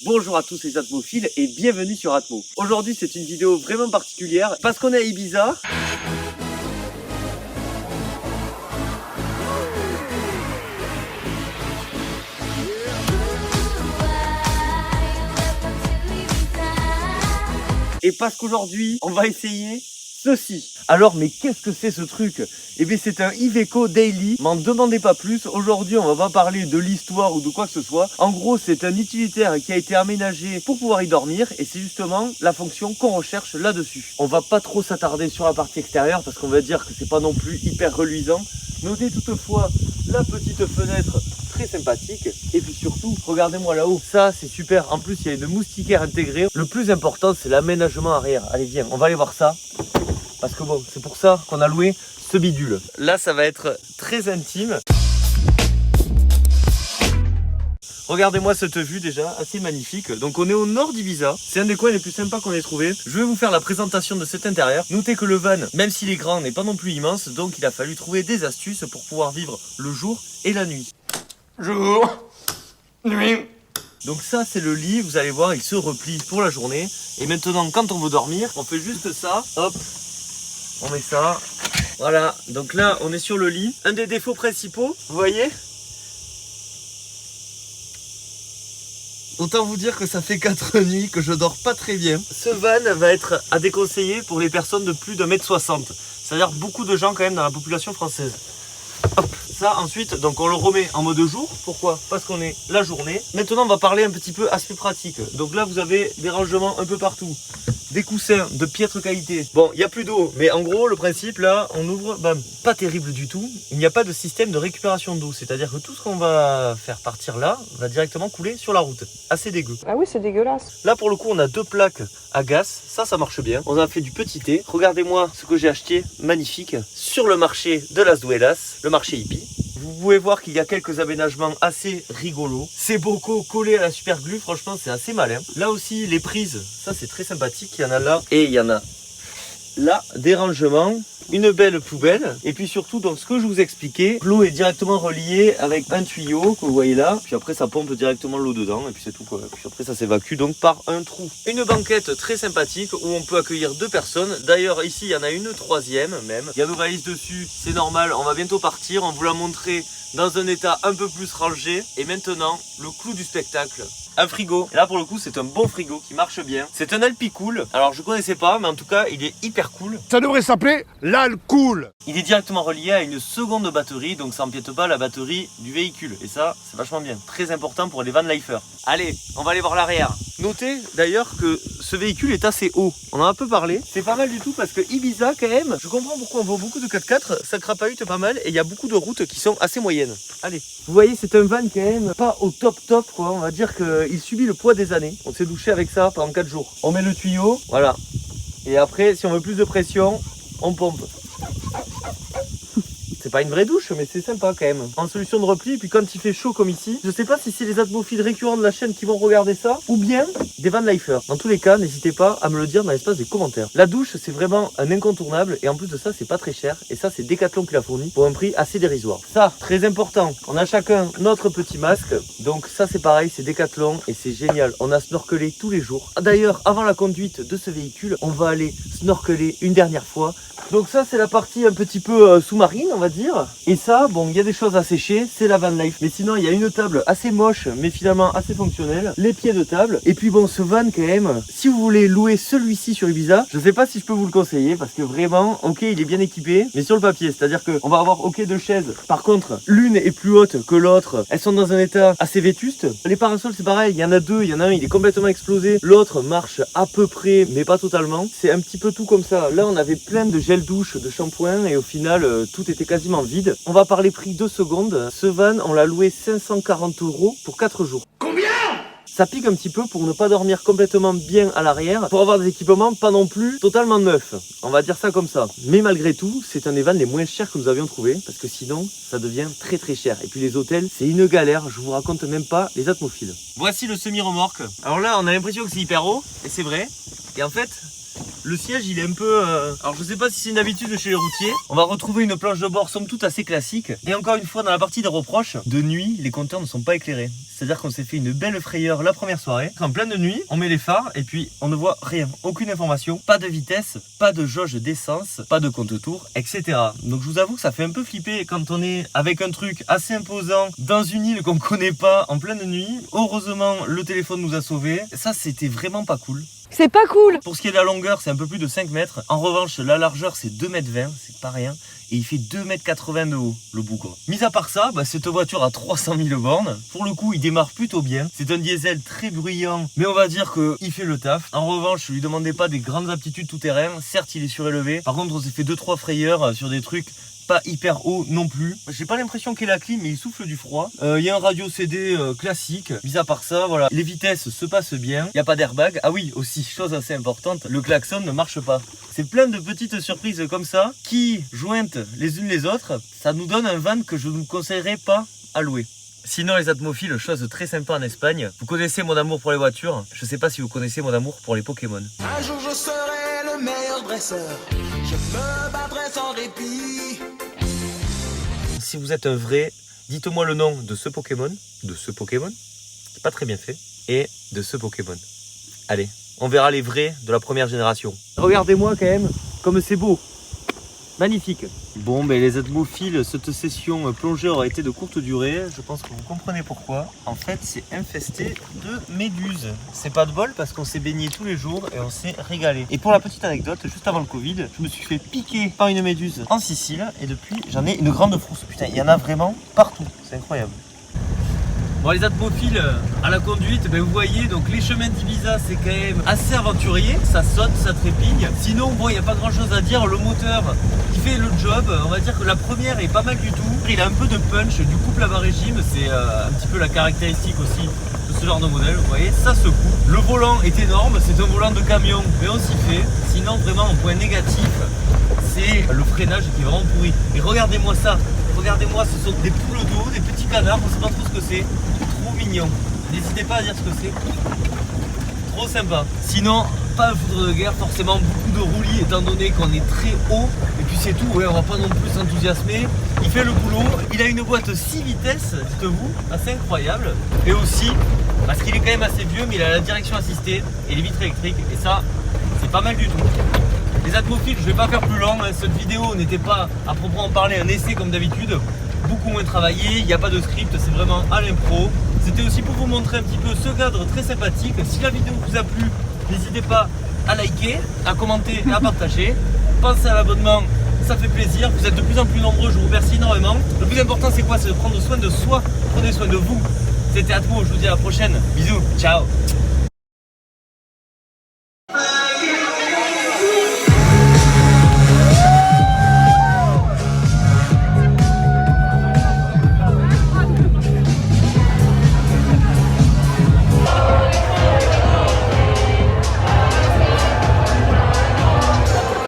Bonjour à tous les atmophiles et bienvenue sur Atmo. Aujourd'hui c'est une vidéo vraiment particulière parce qu'on est à Ibiza. Et parce qu'aujourd'hui on va essayer ceci. Alors mais qu'est-ce que c'est ce truc? Eh bien c'est un Iveco Daily, m'en demandez pas plus. Aujourd'hui on va pas parler de l'histoire ou de quoi que ce soit. En gros c'est un utilitaire qui a été aménagé pour pouvoir y dormir et c'est justement la fonction qu'on recherche là-dessus. On va pas trop s'attarder sur la partie extérieure parce qu'on va dire que c'est pas non plus hyper reluisant. Notez toutefois la petite fenêtre très sympathique et puis surtout regardez-moi là-haut, ça c'est super. En plus il y a une moustiquaire intégrée. Le plus important c'est l'aménagement arrière. Allez viens, on va aller voir ça. Parce que bon, c'est pour ça qu'on a loué ce bidule. Là, ça va être très intime. Regardez-moi cette vue déjà, assez magnifique. Donc on est au nord d'Ibiza. C'est un des coins les plus sympas qu'on ait trouvé. Je vais vous faire la présentation de cet intérieur. Notez que le van, même s'il est grand, n'est pas non plus immense. Donc il a fallu trouver des astuces pour pouvoir vivre le jour et la nuit. Jour, nuit. Donc ça c'est le lit, vous allez voir, il se replie pour la journée. Et maintenant, quand on veut dormir, on fait juste ça, hop. On met ça, voilà, donc là on est sur le lit. Un des défauts principaux, vous voyez? Autant vous dire que ça fait 4 nuits que je dors pas très bien. Ce van va être à déconseiller pour les personnes de plus d'1m60. C'est-à-dire beaucoup de gens quand même dans la population française. Hop, ça ensuite, donc on le remet en mode jour. Pourquoi? Parce qu'on est la journée. Maintenant on va parler un petit peu aspect pratique. Donc là vous avez des rangements un peu partout. Des coussins de piètre qualité. Bon, il n'y a plus d'eau, mais en gros, le principe, là, on ouvre, bam, pas terrible du tout. Il n'y a pas de système de récupération d'eau, c'est-à-dire que tout ce qu'on va faire partir là, va directement couler sur la route. Assez dégueu. Ah oui, c'est dégueulasse. Là, pour le coup, on a deux plaques à gaz, ça marche bien. On a fait du petit thé. Regardez-moi ce que j'ai acheté, magnifique, sur le marché de Las Duelas, le marché hippie. Vous pouvez voir qu'il y a quelques aménagements assez rigolos. Ces bocaux collés à la super glue, franchement c'est assez malin. Là aussi les prises, ça c'est très sympathique. Il y en a là et il y en a là. Des rangements, une belle poubelle. Et puis surtout, donc ce que je vous expliquais, l'eau est directement reliée avec un tuyau que vous voyez là. Puis après ça pompe directement l'eau dedans et puis c'est tout quoi. Puis après ça s'évacue donc par un trou. Une banquette très sympathique où on peut accueillir deux personnes. D'ailleurs ici il y en a une troisième même. Il y a nos valises dessus, c'est normal, on va bientôt partir. On vous l'a montré dans un état un peu plus rangé. Et maintenant, le clou du spectacle. Un frigo. Et là pour le coup c'est un bon frigo qui marche bien. C'est un Alpicool. Alors je connaissais pas mais en tout cas il est hyper cool. Ça devrait s'appeler l'Alcool. Il est directement relié à une seconde batterie, donc ça n'empiète pas la batterie du véhicule. Et ça c'est vachement bien. Très important pour les van lifers. Allez, on va aller voir l'arrière. Notez d'ailleurs que ce véhicule est assez haut. On en a un peu parlé. C'est pas mal du tout parce que Ibiza quand même, je comprends pourquoi on voit beaucoup de 4x4, ça crapahute pas mal et il y a beaucoup de routes qui sont assez moyennes. Allez. Vous voyez c'est un van quand même pas au top quoi. On va dire qu'il subit le poids des années. On s'est douché avec ça pendant 4 jours. On met le tuyau, voilà. Et après si on veut plus de pression, on pompe. C'est pas une vraie douche, mais c'est sympa quand même. En solution de repli, et puis quand il fait chaud comme ici, je sais pas si c'est les atmophiles récurrents de la chaîne qui vont regarder ça, ou bien des van lifers. Dans tous les cas, n'hésitez pas à me le dire dans l'espace des commentaires. La douche, c'est vraiment un incontournable, et en plus de ça, c'est pas très cher. Et ça, c'est Decathlon qui l'a fourni pour un prix assez dérisoire. Ça, très important, on a chacun notre petit masque. Donc ça, c'est pareil, c'est Decathlon, et c'est génial. On a snorkelé tous les jours. D'ailleurs, avant la conduite de ce véhicule, on va aller snorkeler une dernière fois. Donc ça c'est la partie un petit peu sous-marine on va dire. Et ça bon il y a des choses à sécher, c'est la van life. Mais sinon il y a une table assez moche mais finalement assez fonctionnelle. Les pieds de table. Et puis bon ce van quand même, si vous voulez louer celui-ci sur Ibiza, je sais pas si je peux vous le conseiller. Parce que vraiment ok il est bien équipé mais sur le papier. C'est à dire qu'on va avoir ok deux chaises. Par contre l'une est plus haute que l'autre. Elles sont dans un état assez vétuste. Les parasols c'est pareil, il y en a deux. Il y en a un il est complètement explosé. L'autre marche à peu près mais pas totalement. C'est un petit peu tout comme ça. Là on avait plein de gel douche, de shampoing et au final tout était quasiment vide. On va parler prix 2 secondes. Ce van on l'a loué 540 € pour 4 jours. Combien? Ça pique un petit peu pour ne pas dormir complètement bien à l'arrière, pour avoir des équipements pas non plus totalement neufs. On va dire ça comme ça. Mais malgré tout, c'est un des vans les moins chers que nous avions trouvé parce que sinon ça devient très très cher. Et puis les hôtels, c'est une galère, je vous raconte même pas les atmophiles. Voici le semi-remorque. Alors là, on a l'impression que c'est hyper haut et c'est vrai. Et en fait, Le siège il est un peu... Alors je sais pas si c'est une habitude chez les routiers. On va retrouver une planche de bord somme toute assez classique. Et encore une fois dans la partie des reproches, de nuit les compteurs ne sont pas éclairés. C'est-à-dire qu'on s'est fait une belle frayeur la première soirée. En pleine nuit, on met les phares et puis on ne voit rien. Aucune information, pas de vitesse, pas de jauge d'essence, pas de compte-tours, etc. Donc je vous avoue que ça fait un peu flipper quand on est avec un truc assez imposant dans une île qu'on connaît pas en pleine nuit. Heureusement le téléphone nous a sauvés. Ça c'était vraiment pas cool. C'est pas cool. Pour ce qui est de la longueur, c'est un peu plus de 5 mètres. En revanche, la largeur, c'est 2,20 m, c'est pas rien. Et il fait 2,80 m de haut, le bougre. Mis à part ça, cette voiture a 300 000 bornes. Pour le coup, il démarre plutôt bien. C'est un diesel très bruyant, mais on va dire qu'il fait le taf. En revanche, je lui demandais pas des grandes aptitudes tout-terrain. Certes, il est surélevé. Par contre, on s'est fait 2-3 frayeurs sur des trucs pas hyper haut non plus. J'ai pas l'impression qu'il y ait la clim, mais il souffle du froid. Il y a un radio CD classique. Mis à part ça, voilà, les vitesses se passent bien. Il n'y a pas d'airbag. Ah oui, aussi, chose assez importante, le klaxon ne marche pas. C'est plein de petites surprises comme ça qui, jointes les unes les autres, ça nous donne un van que je ne vous conseillerais pas à louer. Sinon les atmophiles, chose très sympa en Espagne. Vous connaissez mon amour pour les voitures. Je sais pas si vous connaissez mon amour pour les Pokémon. Un jour je serai le meilleur dresseur. Je me battrai sans répit. Si vous êtes un vrai, dites-moi le nom de ce Pokémon, c'est pas très bien fait, et de ce Pokémon. Allez, on verra les vrais de la première génération. Regardez-moi quand même, comme c'est beau. Magnifique. Bon, les atmophiles, cette session plongée aura été de courte durée. Je pense que vous comprenez pourquoi. En fait, c'est infesté de méduses. C'est pas de bol parce qu'on s'est baigné tous les jours et on s'est régalé. Et pour la petite anecdote, juste avant le Covid, je me suis fait piquer par une méduse en Sicile et depuis, j'en ai une grande frousse. Putain, il y en a vraiment partout. C'est incroyable. Bon, les atmophiles à la conduite, vous voyez, donc les chemins d'Ibiza c'est quand même assez aventurier, ça saute, ça trépigne. Sinon, bon, il n'y a pas grand chose à dire, le moteur il fait le job, on va dire que la première est pas mal du tout. Il a un peu de punch, du couple à bas régime, c'est un petit peu la caractéristique aussi de ce genre de modèle, vous voyez, ça secoue. Le volant est énorme, c'est un volant de camion, mais on s'y fait. Sinon, vraiment, un point négatif, c'est le freinage qui est vraiment pourri. Et regardez-moi ça. Regardez-moi, ce sont des poules d'eau, des petits canards, on ne sait pas trop ce que c'est. Trop mignon. N'hésitez pas à dire ce que c'est. Trop sympa. Sinon, pas un foudre de guerre, forcément beaucoup de roulis étant donné qu'on est très haut. Et puis c'est tout, ouais, on va pas non plus s'enthousiasmer. Il fait le boulot. Il a une boîte 6 vitesses, dites-vous, assez incroyable. Et aussi, parce qu'il est quand même assez vieux, mais il a la direction assistée et les vitres électriques. Et ça, c'est pas mal du tout. Les atmophiles, je vais pas faire plus long, cette vidéo n'était pas à proprement parler un essai comme d'habitude, beaucoup moins travaillé, il n'y a pas de script, c'est vraiment à l'impro. C'était aussi pour vous montrer un petit peu ce cadre très sympathique. Si la vidéo vous a plu, n'hésitez pas à liker, à commenter et à partager. Pensez à l'abonnement, ça fait plaisir, vous êtes de plus en plus nombreux, je vous remercie énormément. Le plus important c'est quoi? C'est de prendre soin de soi, prenez soin de vous. C'était Atmo, je vous dis à la prochaine, bisous, ciao.